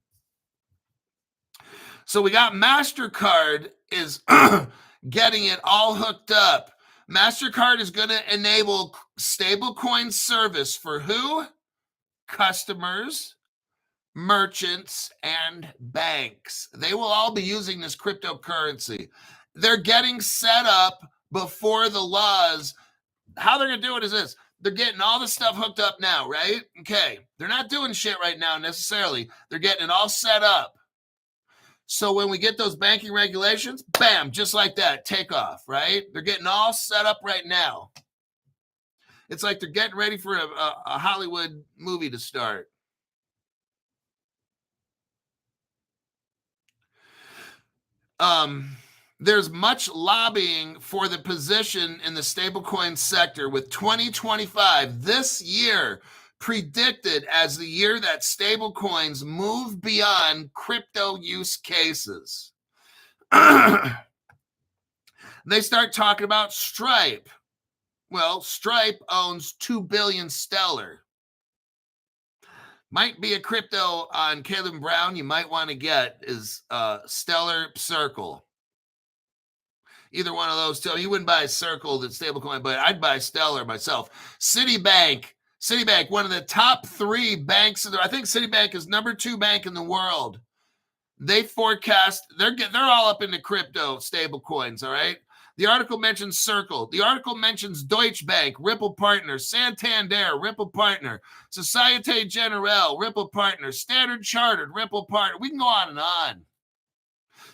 A: So we got Mastercard is getting it all hooked up. Mastercard is going to enable stablecoin service for who? Customers, merchants, and banks. They will all be using this cryptocurrency. They're getting set up before the laws. How they're going to do it is this. They're getting all the stuff hooked up now, right? Okay. They're not doing shit right now necessarily. They're getting it all set up. So when we get those banking regulations, bam, just like that, take off, right? They're getting all set up right now. It's like they're getting ready for a Hollywood movie to start. There's much lobbying for the position in the stablecoin sector, with 2025, this year, predicted as the year that stablecoins move beyond crypto use cases. They start talking about Stripe. Well, Stripe owns 2 billion Stellar. Might be a crypto on Caleb Brown you might want to get is Stellar Circle. Either one of those two. You wouldn't buy Circle, the stablecoin, but I'd buy Stellar myself. Citibank, one of the top 3 banks. I think Citibank is number 2 bank in the world. They forecast, they're all up into crypto stablecoins, all right? The article mentions Circle. The article mentions Deutsche Bank, Ripple Partner, Santander, Ripple Partner, Societe Generale, Ripple Partner, Standard Chartered, Ripple Partner. We can go on and on.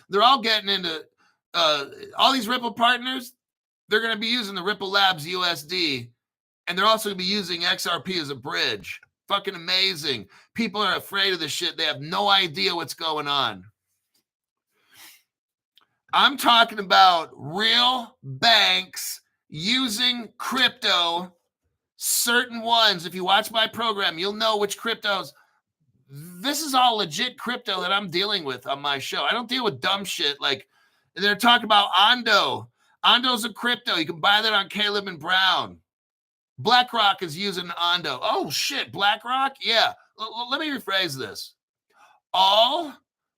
A: They're all getting into all these Ripple partners. They're going to be using the Ripple Labs USD, and they're also going to be using XRP as a bridge. Fucking amazing. People are afraid of this shit. They have no idea what's going on. I'm talking about real banks using crypto, certain ones. If you watch my program, you'll know which cryptos. This is all legit crypto that I'm dealing with on my show. I don't deal with dumb shit like they're talking about Ondo. Ondo's a crypto. You can buy that on Caleb and Brown. BlackRock is using Ondo. Oh, shit, BlackRock? Yeah. Let me rephrase this. All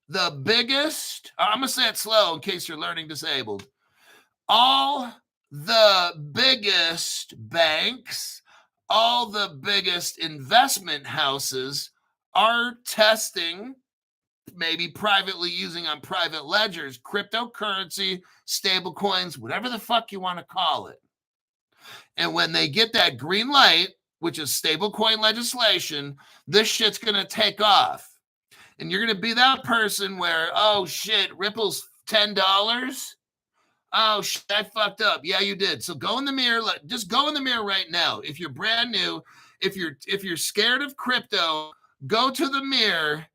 A: the biggest, I'm going to say it slow in case you're learning disabled. All the biggest banks, all the biggest investment houses are testing, maybe privately using on private ledgers, cryptocurrency, stable coins, whatever the fuck you want to call it. And when they get that green light, which is stablecoin legislation, this shit's going to take off. And you're going to be that person where, oh, shit, Ripple's $10. Oh, shit, I fucked up. Yeah, you did. So go in the mirror. Just go in the mirror right now. If you're brand new, if you're scared of crypto, go to the mirror,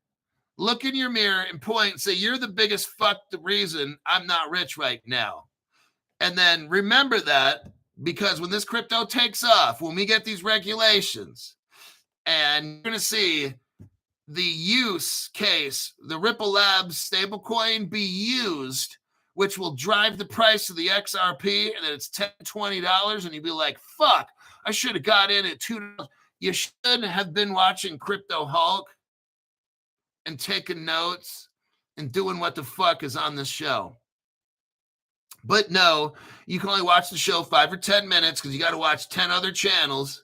A: look in your mirror and point and say, you're the biggest fucked reason I'm not rich right now. And then remember that, because when this crypto takes off, when we get these regulations, and you're going to see the use case, the Ripple Labs stablecoin be used, which will drive the price of the XRP, and then it's $10, $20, and you'd be like, fuck, I should have got in at $2. You should have been watching Crypto Hulk and taking notes and doing what the fuck is on this show. But no, you can only watch the show 5 or 10 minutes because you got to watch 10 other channels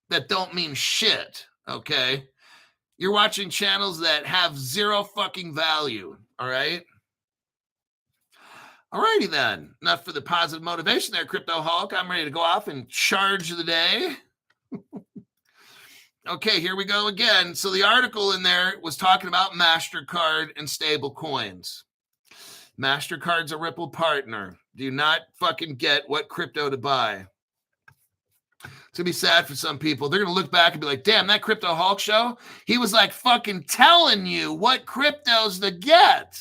A: that don't mean shit, okay? You're watching channels that have zero fucking value, all right? All righty then. Enough for the positive motivation there, Crypto Hulk. I'm ready to go off and charge the day. Okay, here we go again. So the article in there was talking about Mastercard and stable coins. Mastercard's a Ripple partner. Do not fucking get what crypto to buy. It's going to be sad for some people. They're going to look back and be like, damn, that Crypto Hulk show, he was like fucking telling you what cryptos to get.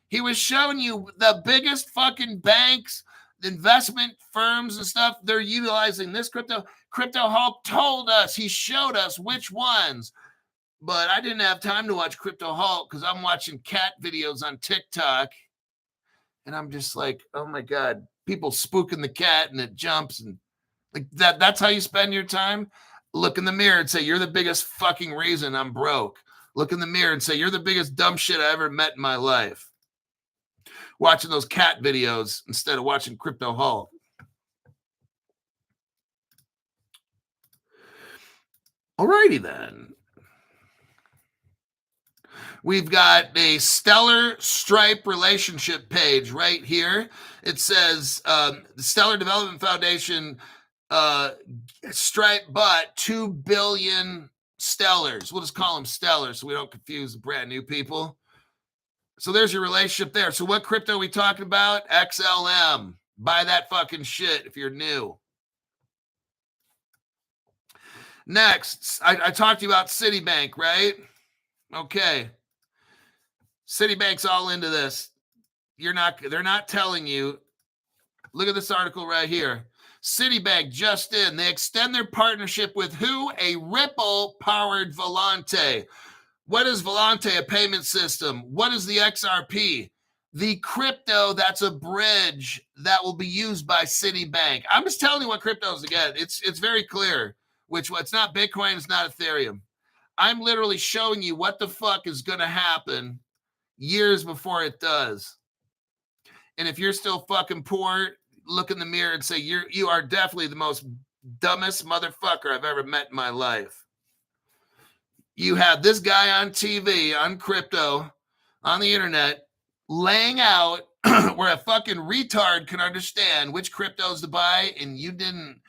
A: He was showing you the biggest fucking banks, investment firms and stuff. They're utilizing this crypto. Crypto Hulk told us, he showed us which ones. But I didn't have time to watch Crypto Hulk because I'm watching cat videos on TikTok. And I'm just like, oh my God, people spooking the cat and it jumps. And like that's how you spend your time? Look in the mirror and say, you're the biggest fucking reason I'm broke. Look in the mirror and say, you're the biggest dumb shit I ever met in my life. Watching those cat videos instead of watching Crypto Hulk. Alrighty then. We've got a Stellar Stripe relationship page right here. It says the Stellar Development Foundation Stripe bought 2 billion Stellars. We'll just call them Stellars so we don't confuse the brand new people. So there's your relationship there. So what crypto are we talking about? XLM. Buy that fucking shit if you're new. Next, I talked to you about Citibank, right? Okay. Citibank's all into this. They're not telling you. Look at this article right here. Citibank just in. They extend their partnership with who? A Ripple-powered Volante. What is Volante? A payment system. What is the XRP? the crypto that's a bridge that will be used by Citibank. I'm just telling you what crypto is again. It's very clear which one. It's not Bitcoin, it's not Ethereum. I'm literally showing you what the fuck is going to happen years before it does. And if you're still fucking poor, look in the mirror and say, you are definitely the most dumbest motherfucker I've ever met in my life. You have this guy on TV, on crypto, on the internet, laying out where a fucking retard can understand which cryptos to buy, and you didn't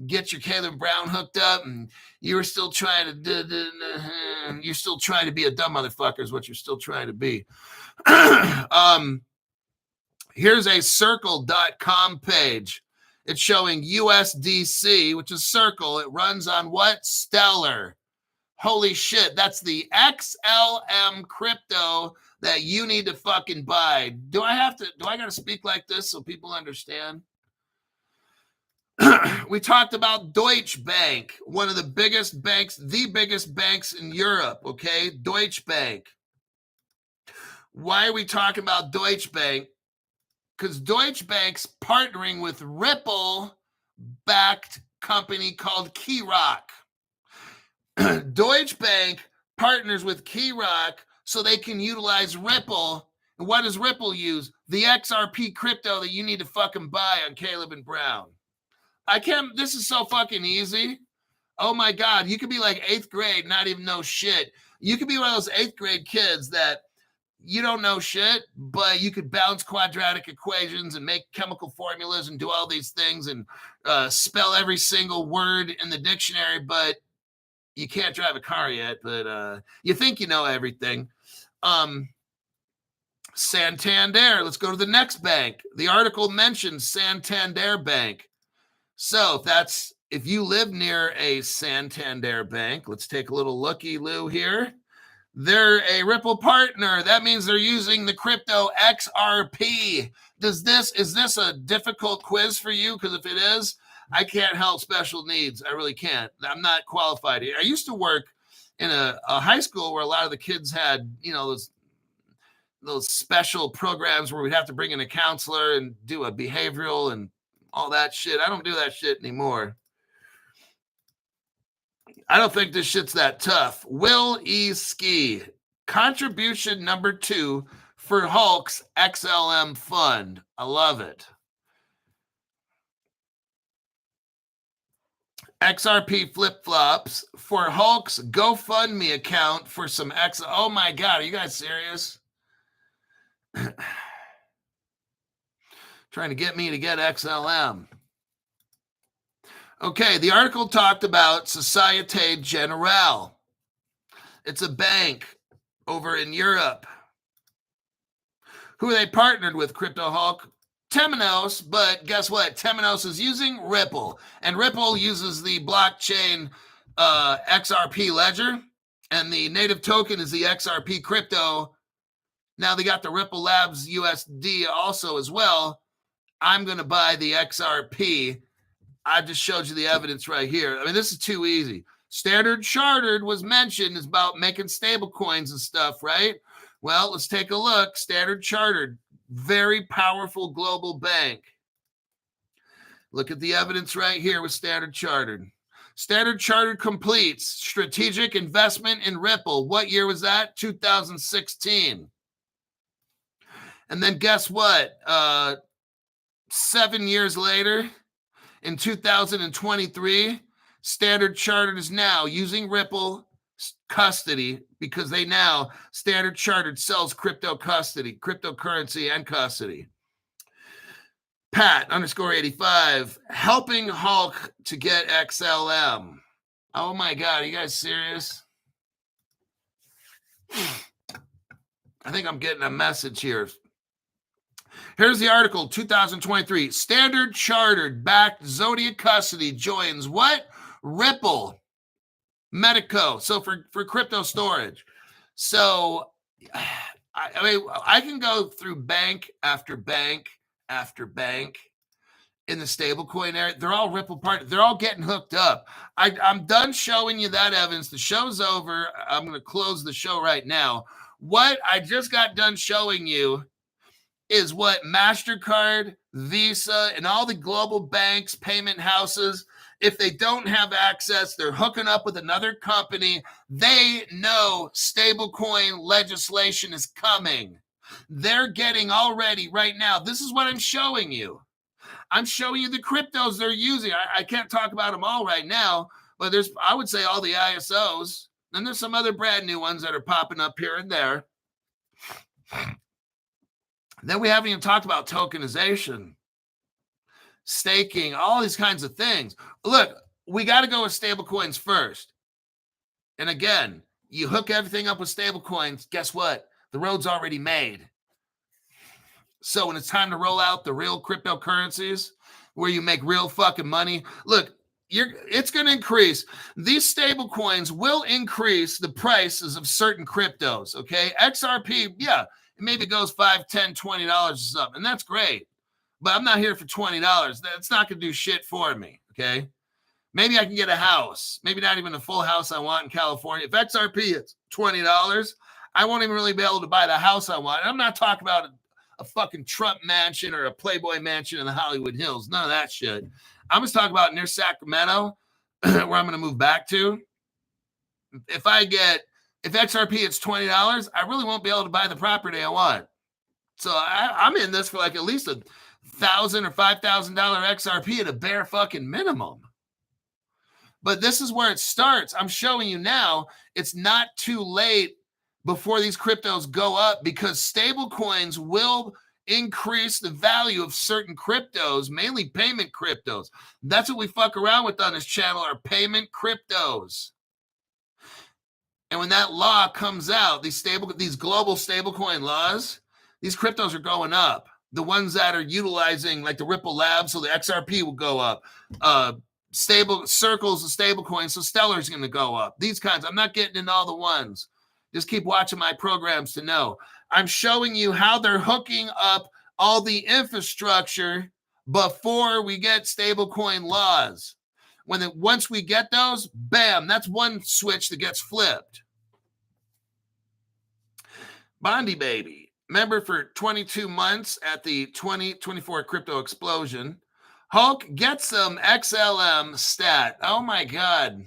A: get your Caleb Brown hooked up, and you were still trying to you're still trying to be a dumb motherfucker is what you're still trying to be. Here's a circle.com page. It's showing USDC, which is Circle. It runs on what? Stellar. Holy shit, that's the XLM crypto that you need to fucking buy. Do I got to speak like this so people understand? We talked about Deutsche Bank, one of the biggest banks, the biggest banks in Europe, okay? Deutsche Bank. Why are we talking about Deutsche Bank? Because Deutsche Bank's partnering with Ripple-backed company called KeyRock. Deutsche Bank partners with KeyRock so they can utilize Ripple. And what does Ripple use? The XRP crypto that you need to fucking buy on Caleb and Brown. This is so fucking easy. Oh my God, you could be like 8th grade, not even know shit. You could be one of those 8th grade kids that you don't know shit, but you could balance quadratic equations and make chemical formulas and do all these things and spell every single word in the dictionary, but you can't drive a car yet, but you think you know everything. Santander, let's go to the next bank. The article mentions Santander Bank. So if you live near a Santander Bank, let's take a little looky-loo here. They're a Ripple partner. That means they're using the crypto XRP. Is this a difficult quiz for you? Because if it is, I can't help special needs. I really can't. I'm not qualified here. I used to work in a high school where a lot of the kids had, those special programs where we'd have to bring in a counselor and do a behavioral and all that shit. I don't do that shit anymore. I don't think this shit's that tough. Will E. Ski, contribution number 2 for Hulk's XLM fund. I love it. XRP flip-flops for Hulk's GoFundMe account for some Oh my God, are you guys serious? Trying to get me to get XLM. Okay, the article talked about Societe Generale. It's a bank over in Europe. Who they partnered with, Crypto Hulk? Temenos, but guess what? Temenos is using Ripple, and Ripple uses the blockchain XRP ledger, and the native token is the XRP crypto. Now they got the Ripple Labs USD also as well. I'm going to buy the XRP. I just showed you the evidence right here. I mean, this is too easy. Standard Chartered was mentioned. It's about making stable coins and stuff, right? Well, let's take a look. Standard Chartered, very powerful global bank. Look at the evidence right here with Standard Chartered. Standard Chartered completes strategic investment in Ripple. What year was that? 2016. And then guess what? 7 years later, in 2023, Standard Chartered is now using Ripple custody because Standard Chartered sells cryptocurrency and custody. Pat _85, helping Hulk to get XLM. Oh my God, are you guys serious? I think I'm getting a message here. Here's the article, 2023. Standard Chartered backed Zodiac Custody joins what? Ripple. Medico. So for crypto storage. So, I can go through bank after bank after bank in the stablecoin area. They're all Ripple partners. They're all getting hooked up. I'm done showing you that evidence. The show's over. I'm going to close the show right now. What I just got done showing you is what Mastercard, Visa, and all the global banks, payment houses, if they don't have access, they're hooking up with another company. They know stablecoin legislation is coming. They're getting already right now. This is what I'm showing you. I'm showing you the cryptos they're using. I can't talk about them all right now, but there's, I would say, all the ISOs. And there's some other brand new ones that are popping up here and there. Then we haven't even talked about tokenization, staking, all these kinds of things. Look, we got to go with stablecoins first. And again, you hook everything up with stablecoins, guess what? The road's already made. So when it's time to roll out the real cryptocurrencies where you make real fucking money, look, it's going to increase. These stable coins will increase the prices of certain cryptos, okay? XRP, yeah, maybe it goes $5, $10, $20 or something, and that's great. But I'm not here for $20. That's not going to do shit for me, okay? Maybe I can get a house, maybe not even a full house I want in California. If XRP is $20, I won't even really be able to buy the house I want. And I'm not talking about a fucking Trump mansion or a Playboy mansion in the Hollywood Hills. None of that shit. I'm just talking about near Sacramento, where I'm going to move back to. If XRP it's $20, I really won't be able to buy the property I want. So I'm in this for like at least $1,000 or $5,000 XRP at a bare fucking minimum. But this is where it starts. I'm showing you now, it's not too late before these cryptos go up, because stable coins will increase the value of certain cryptos, mainly payment cryptos. That's what we fuck around with on this channel, are payment cryptos. And when that law comes out, these global stablecoin laws, these cryptos are going up. The ones that are utilizing like the Ripple Labs, so the XRP will go up. Stable circles of stablecoins, so Stellar's going to go up. These kinds. I'm not getting into all the ones. Just keep watching my programs to know. I'm showing you how they're hooking up all the infrastructure before we get stablecoin laws. Once we get those, bam, that's one switch that gets flipped. Bondi Baby, member for 22 months at the 2024 crypto explosion. Hulk, get some XLM stat. Oh my God.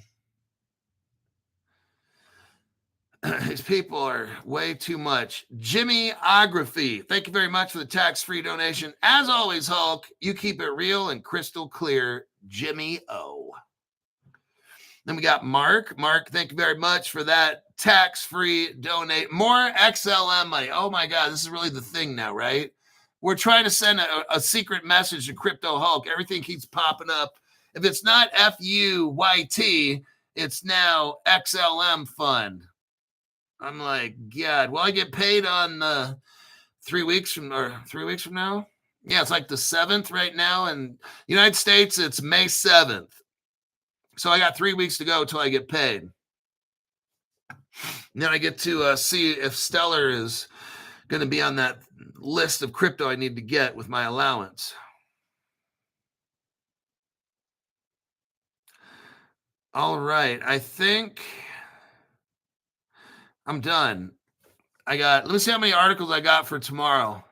A: These people are way too much. Jimmyography, thank you very much for the tax-free donation. As always, Hulk, you keep it real and crystal clear. Jimmy O. Then we got Mark. Mark, thank you very much for that tax-free donate. More XLM money. Oh my God, this is really the thing now, right? We're trying to send a secret message to Crypto Hulk. Everything keeps popping up. If it's not FUYT, it's now XLM Fund. I'm like, God, will I get paid on 3 weeks from now? Yeah, it's like the 7th right now. In the United States, it's May 7th. So I got 3 weeks to go till I get paid. And then I get to see if Stellar is going to be on that list of crypto I need to get with my allowance. All right. I think I'm done. Let me see how many articles I got for tomorrow.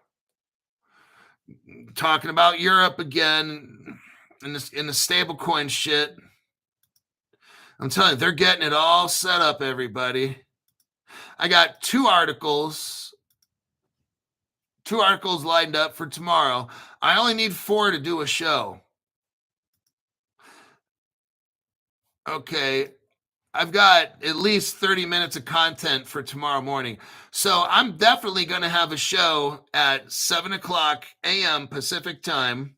A: Talking about Europe again in the stablecoin shit. I'm telling you, they're getting it all set up, everybody. I got two articles lined up for tomorrow. I only need 4 to do a show. Okay. I've got at least 30 minutes of content for tomorrow morning. So I'm definitely going to have a show at 7 o'clock a.m. Pacific time.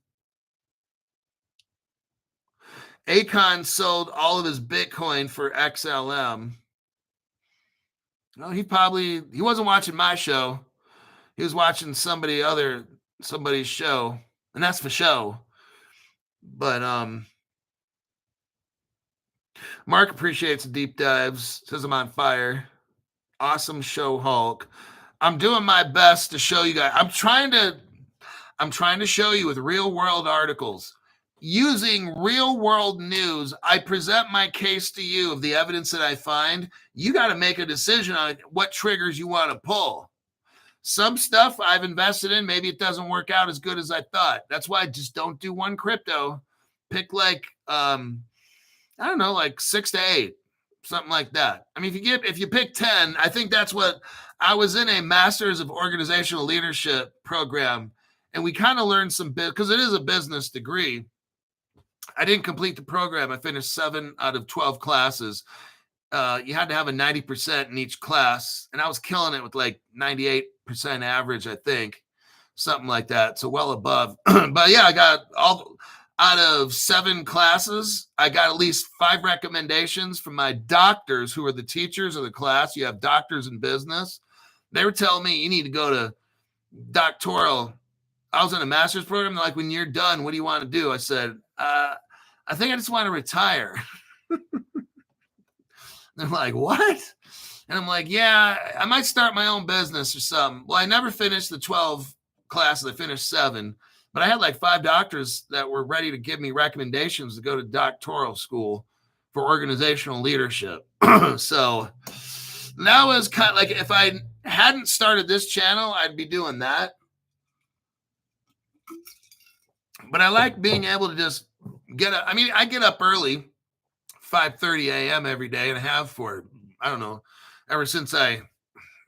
A: Akon sold all of his Bitcoin for XLM. No, he wasn't watching my show. He was watching somebody's show, and that's for show. But Mark appreciates the deep dives, says I'm on fire. Awesome show, Hulk. I'm doing my best to show you guys. I'm trying to show you with real world articles. Using real world news, I present my case to you of the evidence that I find. You got to make a decision on what triggers you want to pull. some stuff I've invested in, maybe it doesn't work out as good as I thought. That's why I just don't do one crypto. Pick like, I don't know, like 6 to 8, something like that. I mean, if you pick 10, I think that's what I was in a Masters of Organizational Leadership program, and we kind of learned some bit because it is a business degree. I didn't complete the program. I finished 7 out of 12 classes. You had to have a 90% in each class, and I was killing it with like 98% average, I think, something like that. So well above. But yeah, I got all out of 7 classes. I got at least 5 recommendations from my doctors who are the teachers of the class. You have doctors in business. They were telling me you need to go to doctoral. I was in a master's program. They're like, when you're done, what do you want to do? I said, I think I just want to retire. They're like, what? And I'm like, yeah, I might start my own business or something. Well, I never finished the 12 classes. I finished 7, but I had like 5 doctors that were ready to give me recommendations to go to doctoral school for organizational leadership. So that was kind of like, if I hadn't started this channel, I'd be doing that. But I like being able to just get up. I mean, I get up early, 5:30 a.m. every day, and I have for, I don't know, ever since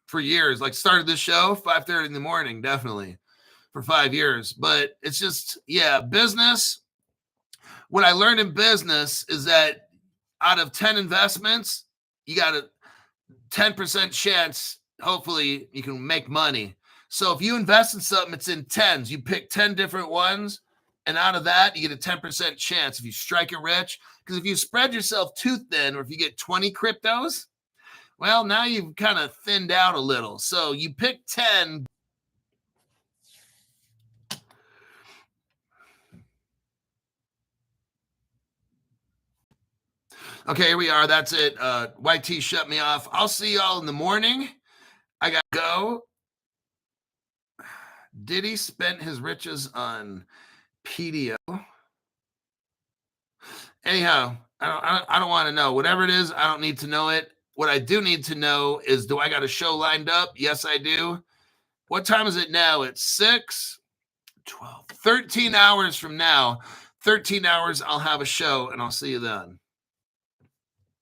A: for years, like started this show, 5:30 in the morning, definitely for 5 years. But it's just, yeah, business. What I learned in business is that out of 10 investments, you got a 10% chance, hopefully you can make money. So if you invest in something, it's in tens. You pick 10 different ones, and out of that, you get a 10% chance if you strike it rich. Because if you spread yourself too thin, or if you get 20 cryptos, well, now you've kind of thinned out a little. So you pick 10. Okay, here we are. That's it. YT shut me off. I'll see y'all in the morning. I got to go. Diddy spent his riches on PDO. Anyhow, I don't want to know. Whatever it is, I don't need to know it. What I do need to know is, do I got a show lined up? Yes, I do. What time is it now? It's 6, 12, 13 hours from now. 13 hours, I'll have a show, and I'll see you then.